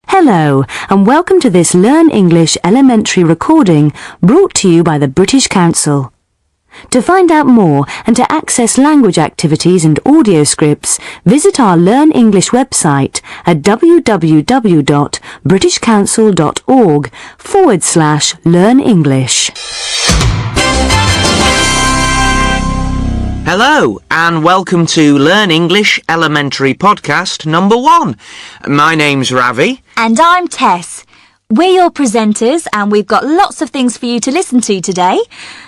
Hello, and welcome to this Learn English elementary recording brought to you by the British Council. To find out more and to access language activities and audio scripts, visit our Learn English website at www.britishcouncil.org/Learn English. Hello, and welcome to Learn English Elementary Podcast number 1. My name's Ravi. And I'm Tess. We're your presenters, and we've got lots of things for you to listen to today.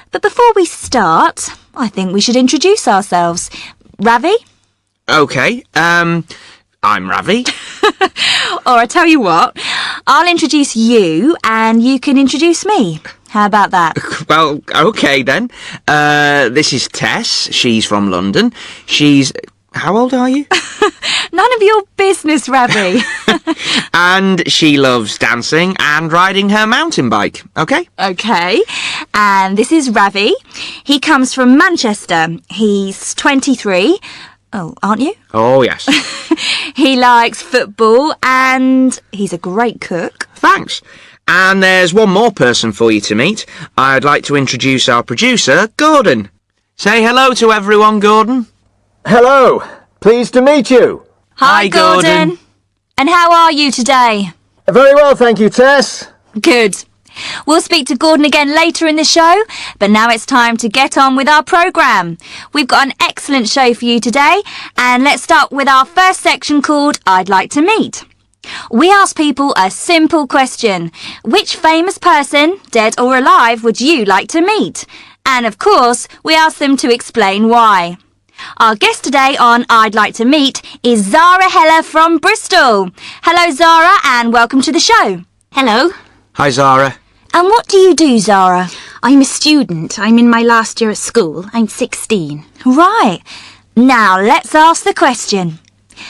But before we start, I think we should introduce ourselves. Ravi? Okay, I'm Ravi. Or I tell you what, I'll introduce you, and you can introduce me. How about that? Well, okay then. This is Tess. She's from London. How old are you? None of your business, Ravi. And she loves dancing and riding her mountain bike, okay? Okay. And this is Ravi. He comes from Manchester. He's 23. Oh, aren't you? Oh, yes. He likes football and he's a great cook. Thanks. And there's one more person for you to meet. I'd like to introduce our producer, Gordon. Say hello to everyone, Gordon. Hello. Pleased to meet you. Hi, Gordon. And how are you today? Very well, thank you, Tess. Good. We'll speak to Gordon again later in the show, but now it's time to get on with our programme. We've got an excellent show for you today, and let's start with our first section called I'd Like to Meet. We ask people a simple question. Which famous person, dead or alive, would you like to meet? And of course, we ask them to explain why. Our guest today on I'd Like to Meet is Zara Heller from Bristol. Hello, Zara, and welcome to the show. Hello. Hi, Zara. And what do you do, Zara? I'm a student. I'm in my last year at school. I'm 16. Right. Now, let's ask the question.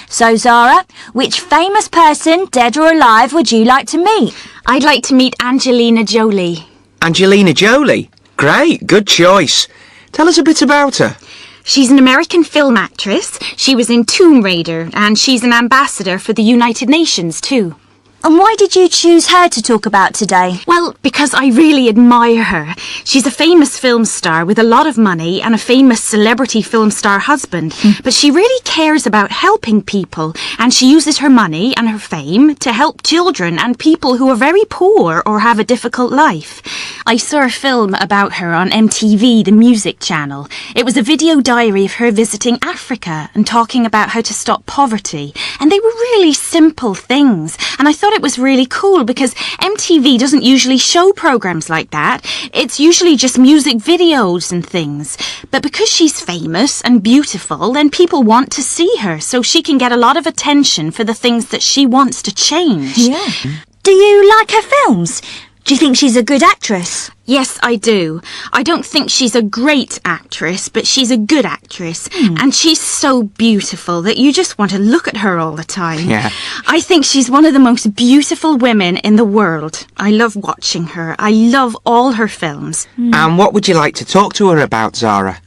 So, Zara, which famous person, dead or alive, would you like to meet? I'd like to meet Angelina Jolie. Angelina Jolie? Great, good choice. Tell us a bit about her. She's an American film actress. She was in Tomb Raider, and she's an ambassador for the United Nations too. And why did you choose her to talk about today? Well, because I really admire her. She's a famous film star with a lot of money and a famous celebrity film star husband. But she really cares about helping people, and she uses her money and her fame to help children and people who are very poor or have a difficult life. I saw a film about her on MTV, the music channel. It was a video diary of her visiting Africa and talking about how to stop poverty. And they were really simple things. And I thought it was really cool because MTV doesn't usually show programs like that. It's usually just music videos and things. But because she's famous and beautiful, then people want to see her so she can get a lot of attention for the things that she wants to change. Yeah. Do you like her films? Do you think she's a good actress? Yes, I do. I don't think she's a great actress, but she's a good actress. And she's so beautiful that you just want to look at her all the time. Yeah. I think she's one of the most beautiful women in the world. I love watching her. I love all her films. And what would you like to talk to her about, Zara?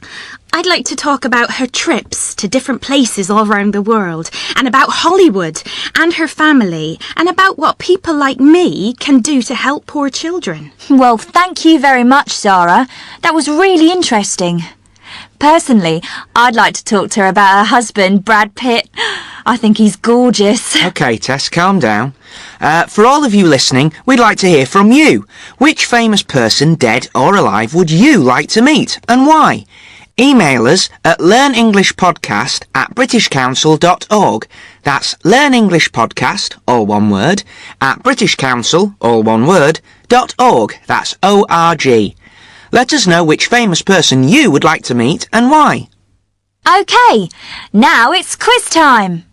I'd like to talk about her trips to different places all around the world, and about Hollywood and her family, and about what people like me can do to help poor children. Well, thank you very much, Zara. That was really interesting. Personally, I'd like to talk to her about her husband, Brad Pitt. I think he's gorgeous. Okay, Tess, calm down. For all of you listening, we'd like to hear from you. Which famous person, dead or alive, would you like to meet, and why? Email us at learnenglishpodcast@britishcouncil.org. That's learnenglishpodcast, all one word, at britishcouncil, all one word, .org. That's O-R-G. Let us know which famous person you would like to meet and why. Okay, now it's quiz time.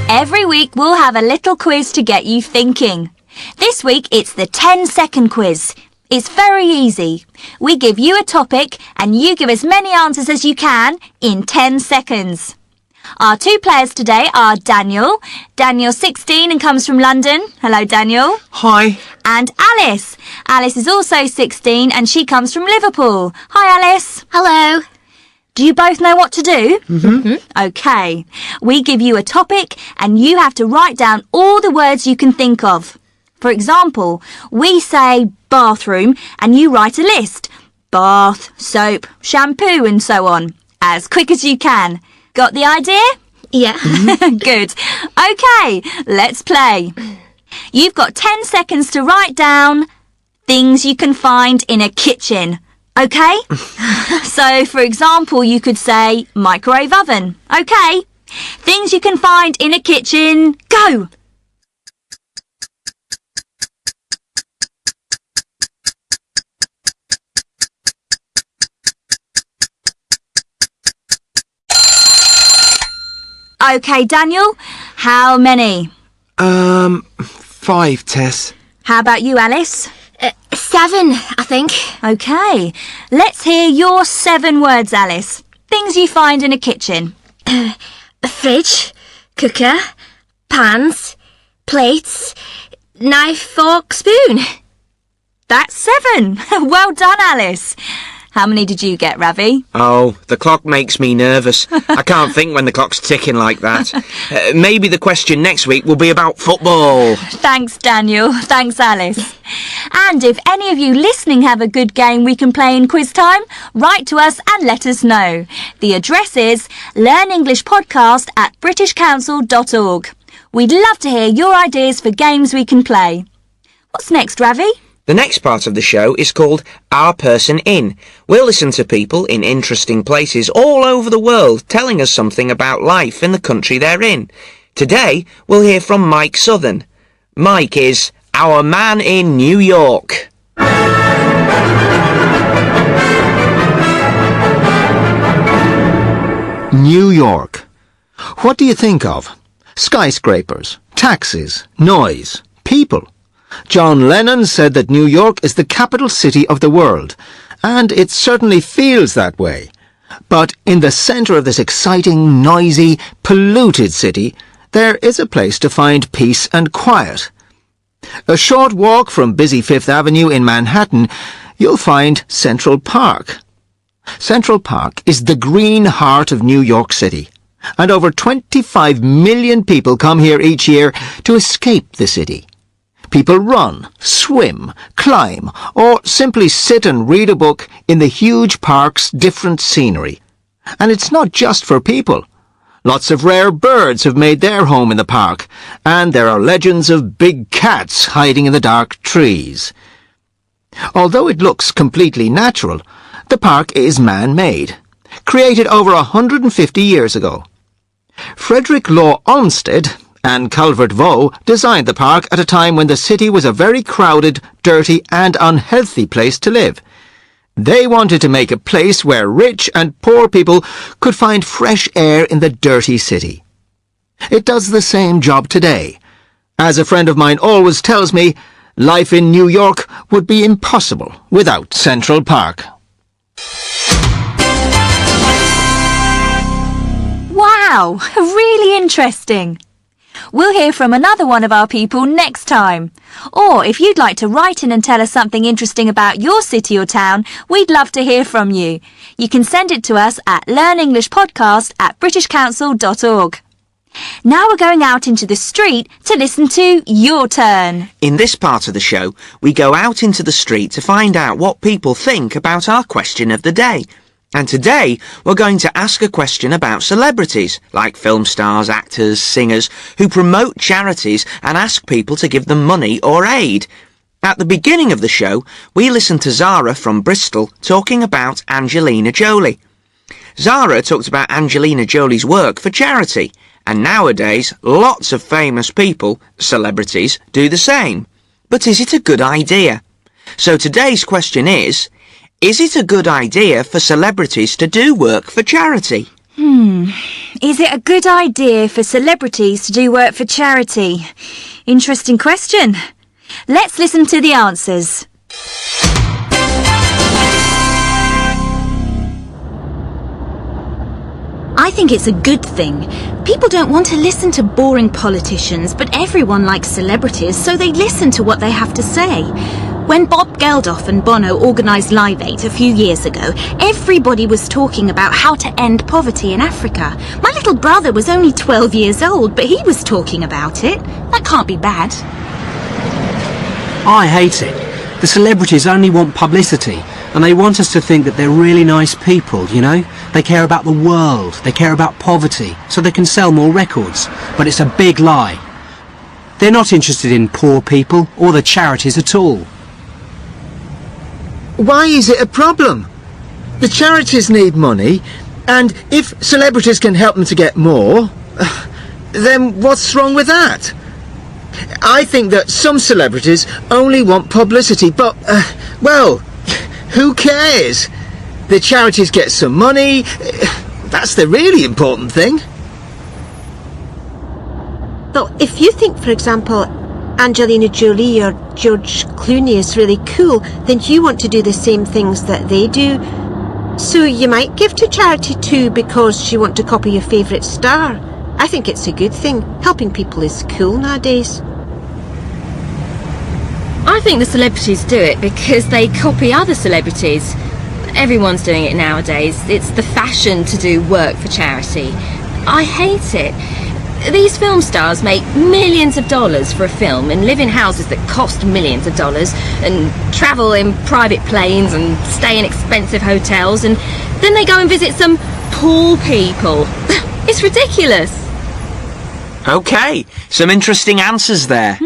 Every week we'll have a little quiz to get you thinking. This week it's the 10-second quiz. It's very easy. We give you a topic and you give as many answers as you can in 10 seconds. Our two players today are Daniel. Daniel's 16 and comes from London. Hello, Daniel. Hi. And Alice. Alice is also 16 and she comes from Liverpool. Hi, Alice. Hello. Do you both know what to do? Mm-hmm. OK. We give you a topic and you have to write down all the words you can think of. For example, we say bathroom and you write a list. Bath, soap, shampoo and so on. As quick as you can. Got the idea? Yeah. Good. OK, let's play. You've got 10 seconds to write down things you can find in a kitchen. OK? So, for example, you could say microwave oven. OK? Things you can find in a kitchen. Go! OK, Daniel. How many? 5, Tess. How about you, Alice? 7, I think. OK. Let's hear your 7 words, Alice. Things you find in a kitchen. A fridge, cooker, pans, plates, knife, fork, spoon. That's 7. Well done, Alice. How many did you get, Ravi? Oh, the clock makes me nervous. I can't think when the clock's ticking like that. Maybe the question next week will be about football. Thanks, Daniel. Thanks, Alice. And if any of you listening have a good game we can play in quiz time, write to us and let us know. The address is learnenglishpodcast@britishcouncil.org. We'd love to hear your ideas for games we can play. What's next, Ravi? The next part of the show is called Our Person In. We'll listen to people in interesting places all over the world telling us something about life in the country they're in. Today, we'll hear from Mike Southern. Mike is our man in New York. New York. What do you think of? Skyscrapers, taxis, noise, people. John Lennon said that New York is the capital city of the world, and it certainly feels that way. But in the centre of this exciting, noisy, polluted city, there is a place to find peace and quiet. A short walk from busy Fifth Avenue in Manhattan, you'll find Central Park. Central Park is the green heart of New York City, and over 25 million people come here each year to escape the city. People run, swim, climb, or simply sit and read a book in the huge park's different scenery. And it's not just for people. Lots of rare birds have made their home in the park, and there are legends of big cats hiding in the dark trees. Although it looks completely natural, the park is man-made, created over 150 years ago. Frederick Law Olmsted and Calvert Vaux designed the park at a time when the city was a very crowded, dirty and unhealthy place to live. They wanted to make a place where rich and poor people could find fresh air in the dirty city. It does the same job today. As a friend of mine always tells me, life in New York would be impossible without Central Park. Wow, really interesting. We'll hear from another one of our people next time. Or if you'd like to write in and tell us something interesting about your city or town, we'd love to hear from you. You can send it to us at learnenglishpodcast@britishcouncil.org. Now we're going out into the street to listen to Your Turn. In this part of the show, we go out into the street to find out what people think about our question of the day. And today, we're going to ask a question about celebrities, like film stars, actors, singers, who promote charities and ask people to give them money or aid. At the beginning of the show, we listened to Zara from Bristol talking about Angelina Jolie. Zara talked about Angelina Jolie's work for charity, and nowadays, lots of famous people, celebrities, do the same. But is it a good idea? So today's question is it a good idea for celebrities to do work for charity? Is it a good idea for celebrities to do work for charity? Interesting question. Let's listen to the answers. I think it's a good thing. People don't want to listen to boring politicians, but everyone likes celebrities, so they listen to what they have to say. When Bob Geldof and Bono organised Live 8 a few years ago, everybody was talking about how to end poverty in Africa. My little brother was only 12 years old, but he was talking about it. That can't be bad. I hate it. The celebrities only want publicity, and they want us to think that they're really nice people, you know? They care about the world, they care about poverty, so they can sell more records. But it's a big lie. They're not interested in poor people or the charities at all. Why is it a problem? The charities need money, and if celebrities can help them to get more, then what's wrong with that? I think that some celebrities only want publicity, but, well, who cares? The charities get some money. That's the really important thing. But if you think, for example, Angelina Jolie or George Clooney is really cool, then you want to do the same things that they do. So you might give to charity too because you want to copy your favourite star. I think it's a good thing. Helping people is cool nowadays. I think the celebrities do it because they copy other celebrities. Everyone's doing it nowadays. It's the fashion to do work for charity. I hate it. These film stars make millions of dollars for a film and live in houses that cost millions of dollars and travel in private planes and stay in expensive hotels, and then they go and visit some poor people. It's ridiculous. OK, some interesting answers there.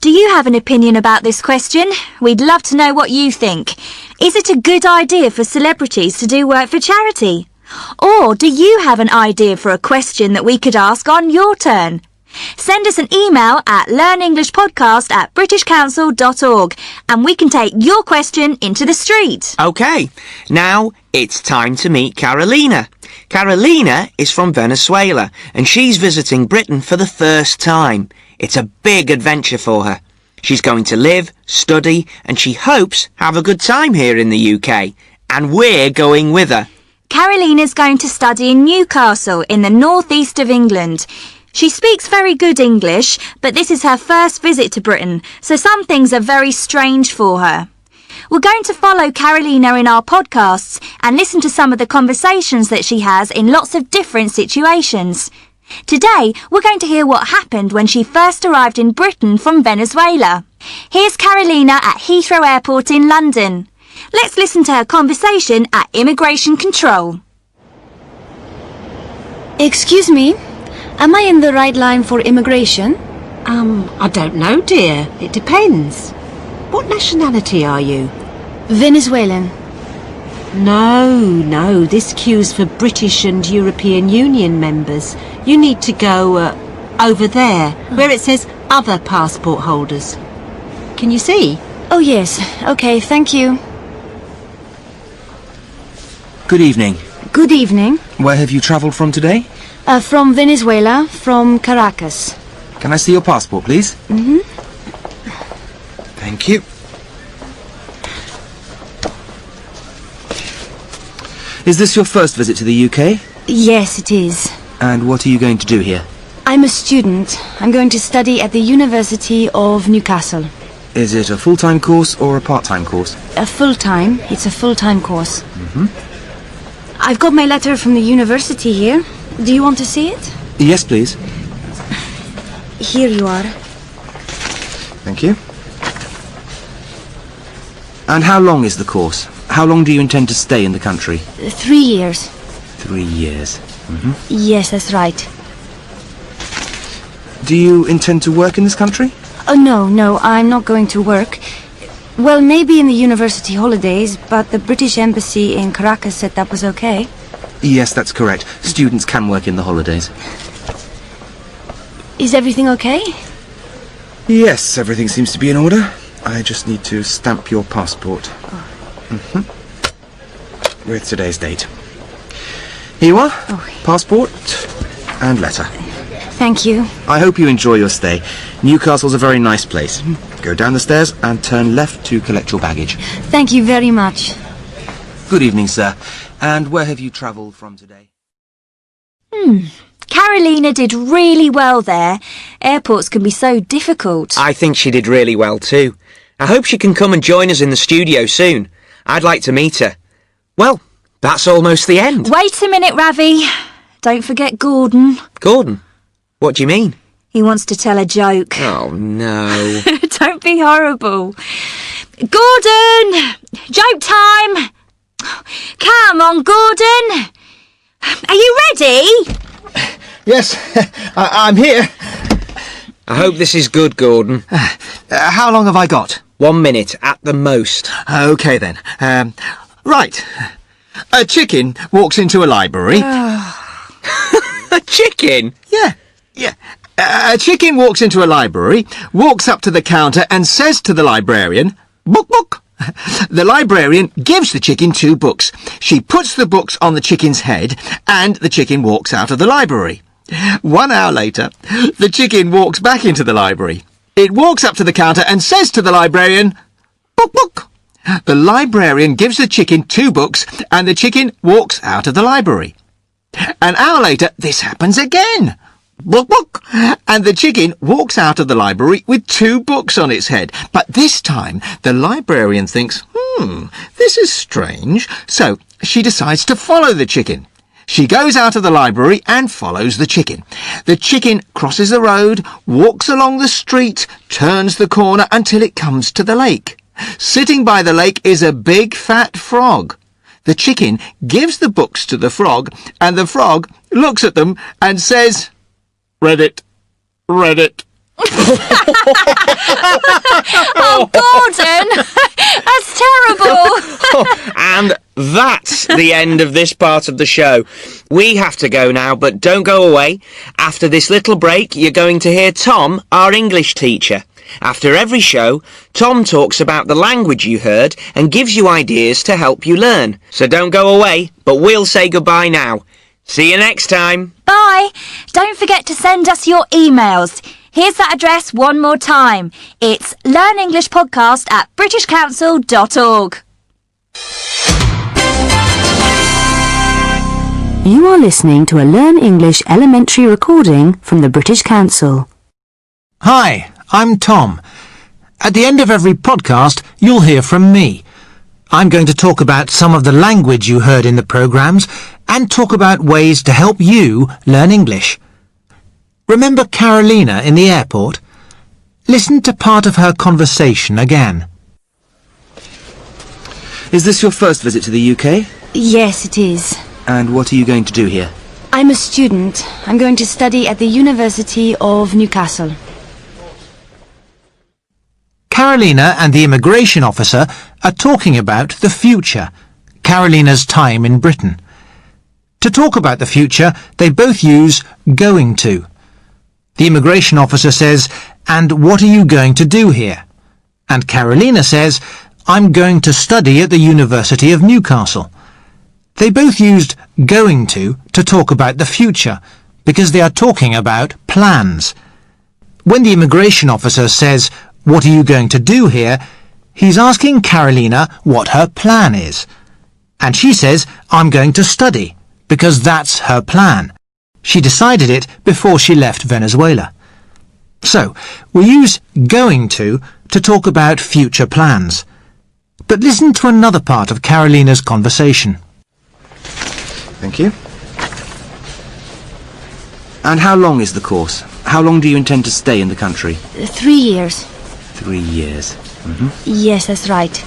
Do you have an opinion about this question? We'd love to know what you think. Is it a good idea for celebrities to do work for charity? Or do you have an idea for a question that we could ask on your turn? Send us an email at learnenglishpodcast@britishcouncil.org and we can take your question into the street. OK, now it's time to meet Carolina. Carolina is from Venezuela and she's visiting Britain for the first time. It's a big adventure for her. She's going to live, study, and she hopes have a good time here in the UK. And we're going with her. Carolina's going to study in Newcastle in the northeast of England. She speaks very good English, but this is her first visit to Britain, so some things are very strange for her. We're going to follow Carolina in our podcasts and listen to some of the conversations that she has in lots of different situations. Today, we're going to hear what happened when she first arrived in Britain from Venezuela. Here's Carolina at Heathrow Airport in London. Let's listen to her conversation at Immigration Control. Excuse me, am I in the right line for immigration? I don't know, dear. It depends. What nationality are you? Venezuelan. No, this queue's for British and European Union members. You need to go over there, where it says other passport holders. Can you see? Oh yes, okay, thank you. Good evening. Good evening. Where have you travelled from today? From Venezuela, from Caracas. Can I see your passport, please? Mm-hmm. Thank you. Is this your first visit to the UK? Yes, it is. And what are you going to do here? I'm a student. I'm going to study at the University of Newcastle. Is it a full-time course or a part-time course? A full-time. It's a full-time course. Mm-hmm. I've got my letter from the university here. Do you want to see it? Yes, please. Here you are. Thank you. And how long is the course? How long do you intend to stay in the country? 3 years. 3 years. Mm-hmm. Yes, that's right. Do you intend to work in this country? Oh, no, I'm not going to work. Well, maybe in the university holidays, but the British Embassy in Caracas said that was okay. Yes, that's correct. Students can work in the holidays. Is everything okay? Yes, everything seems to be in order. I just need to stamp your passport. Mm-hmm. With today's date. Here you are. Oh. Passport and letter. Thank you. I hope you enjoy your stay. Newcastle's a very nice place. Go down the stairs and turn left to collect your baggage. Thank you very much. Good evening, sir. And where have you travelled from today? Carolina did really well there. Airports can be so difficult. I think she did really well too. I hope she can come and join us in the studio soon. I'd like to meet her. Well, that's almost the end. Wait a minute, Ravi. Don't forget Gordon. Gordon? What do you mean? He wants to tell a joke. Oh, no. Don't be horrible. Gordon! Joke time! Come on, Gordon! Are you ready? Yes, I'm here. I hope this is good, Gordon. How long have I got? 1 minute at the most. OK then. Right. A chicken walks into a library. A chicken? Yeah. A chicken walks into a library, walks up to the counter and says to the librarian, "Book, book." The librarian gives the chicken 2 books. She puts the books on the chicken's head and the chicken walks out of the library. 1 hour later, the chicken walks back into the library. It walks up to the counter and says to the librarian, "Book, book." The librarian gives the chicken 2 books and the chicken walks out of the library. An hour later, this happens again. Book, book. And the chicken walks out of the library with 2 books on its head. But this time, the librarian thinks, this is strange. So she decides to follow the chicken. She goes out of the library and follows the chicken. The chicken crosses the road, walks along the street, turns the corner until it comes to the lake. Sitting by the lake is a big fat frog. The chicken gives the books to the frog, and the frog looks at them and says, "Read it. Read it." Oh, Gordon! That's terrible! And that's the end of this part of the show. We have to go now, but don't go away. After this little break, you're going to hear Tom, our English teacher. After every show, Tom talks about the language you heard and gives you ideas to help you learn. So don't go away, but we'll say goodbye now. See you next time. Bye! Don't forget to send us your emails. Here's that address one more time. It's learnenglishpodcast@britishcouncil.org. You are listening to a Learn English elementary recording from the British Council. Hi, I'm Tom. At the end of every podcast, you'll hear from me. I'm going to talk about some of the language you heard in the programmes and talk about ways to help you learn English. Remember Carolina in the airport? Listen to part of her conversation again. Is this your first visit to the UK? Yes, it is. And what are you going to do here? I'm a student. I'm going to study at the University of Newcastle. Carolina and the immigration officer are talking about the future, Carolina's time in Britain. To talk about the future, they both use going to. The immigration officer says, "And what are you going to do here?" And Carolina says, "I'm going to study at the University of Newcastle." They both used going to talk about the future, because they are talking about plans. When the immigration officer says, "What are you going to do here?" he's asking Carolina what her plan is. And she says, "I'm going to study," because that's her plan. She decided it before she left Venezuela. So, we use going to talk about future plans. But listen to another part of Carolina's conversation. Thank you. And how long is the course? How long do you intend to stay in the country? 3 years. 3 years. Yes, that's right.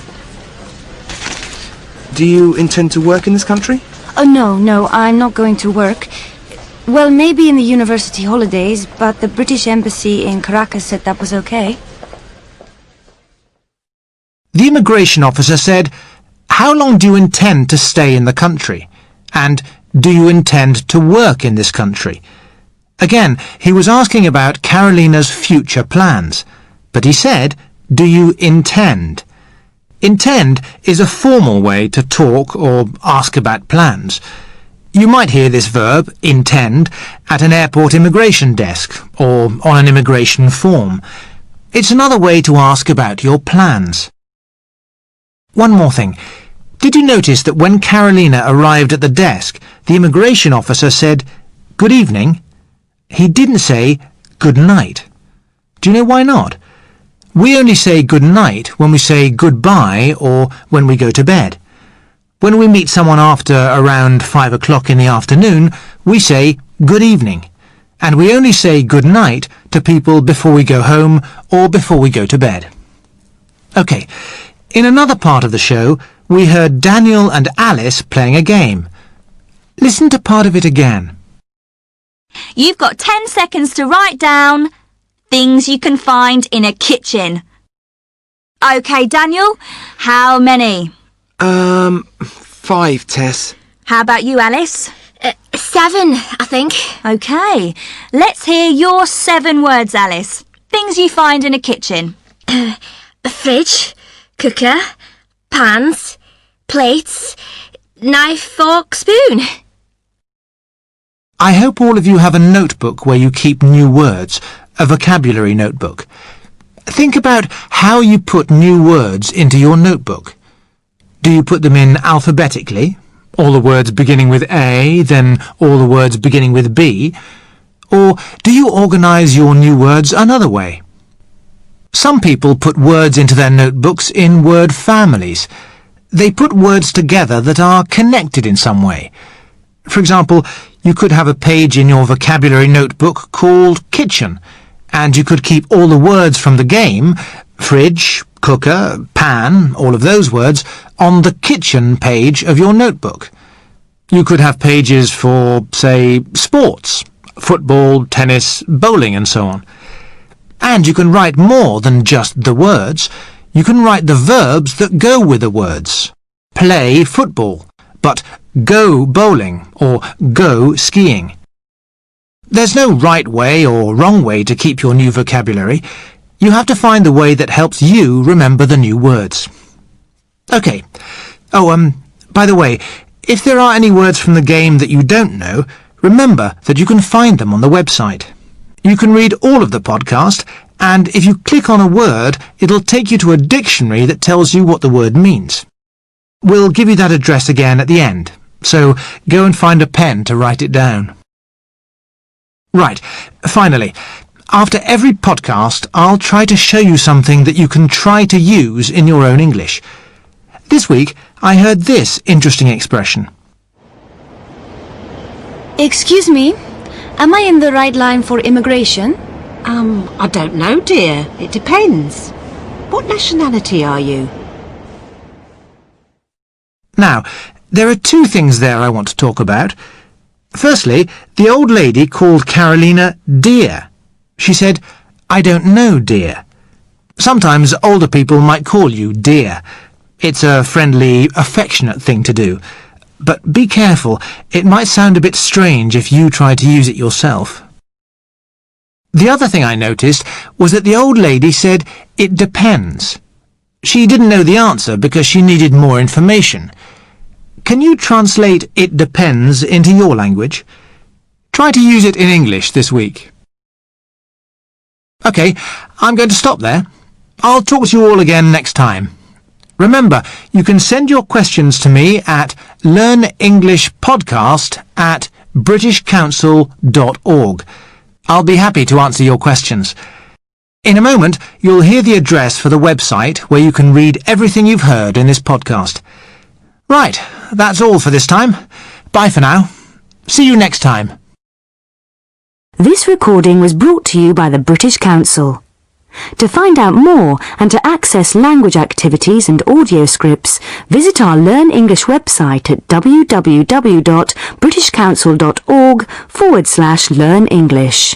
Do you intend to work in this country? Oh, no, I'm not going to work. Well, maybe in the university holidays, but the British Embassy in Caracas said that was okay. The immigration officer said, "How long do you intend to stay in the country?" And, "Do you intend to work in this country?" Again, he was asking about Carolina's future plans. But he said, "Do you intend?" Intend is a formal way to talk or ask about plans. You might hear this verb, intend, at an airport immigration desk or on an immigration form. It's another way to ask about your plans. One more thing. Did you notice that when Carolina arrived at the desk, the immigration officer said, "Good evening"? He didn't say, "Good night." Do you know why not? We only say good night when we say goodbye or when we go to bed. When we meet someone after around 5 o'clock in the afternoon, we say good evening. And we only say good night to people before we go home or before we go to bed. OK, in another part of the show, we heard Daniel and Alice playing a game. Listen to part of it again. You've got 10 seconds to write down things you can find in a kitchen. OK, Daniel, how many? 5, Tess. How about you, Alice? 7, I think. OK, let's hear your 7 words, Alice. Things you find in a kitchen. A fridge, cooker, pans, plates, knife, fork, spoon. I hope all of you have a notebook where you keep new words, a vocabulary notebook. Think about how you put new words into your notebook. Do you put them in alphabetically? All the words beginning with A, then all the words beginning with B? Or do you organise your new words another way? Some people put words into their notebooks in word families. They put words together that are connected in some way. For example, you could have a page in your vocabulary notebook called kitchen, and you could keep all the words from the game, fridge, cooker, pan, all of those words, on the kitchen page of your notebook. You could have pages for, say, sports, football, tennis, bowling, and so on. And you can write more than just the words. You can write the verbs that go with the words. Play football, but go bowling or go skiing. There's no right way or wrong way to keep your new vocabulary. You have to find the way that helps you remember the new words. OK. By the way, if there are any words from the game that you don't know, remember that you can find them on the website. You can read all of the podcast, and if you click on a word, it'll take you to a dictionary that tells you what the word means. We'll give you that address again at the end, so go and find a pen to write it down. Right, finally, after every podcast, I'll try to show you something that you can try to use in your own English. This week, I heard this interesting expression. Excuse me, am I in the right line for immigration? I don't know, dear. It depends. What nationality are you? Now, there are 2 things there I want to talk about. Firstly, the old lady called Carolina dear. She said, I don't know, dear. Sometimes older people might call you dear. It's a friendly, affectionate thing to do. But be careful, it might sound a bit strange if you try to use it yourself. The other thing I noticed was that the old lady said, it depends. She didn't know the answer because she needed more information. Can you translate it depends into your language? Try to use it in English this week. OK, I'm going to stop there. I'll talk to you all again next time. Remember, you can send your questions to me at learnenglishpodcast@britishcouncil.org. I'll be happy to answer your questions. In a moment, you'll hear the address for the website where you can read everything you've heard in this podcast. Right, that's all for this time. Bye for now. See you next time. This recording was brought to you by the British Council. To find out more and to access language activities and audio scripts, visit our Learn English website at www.britishcouncil.org/learn English.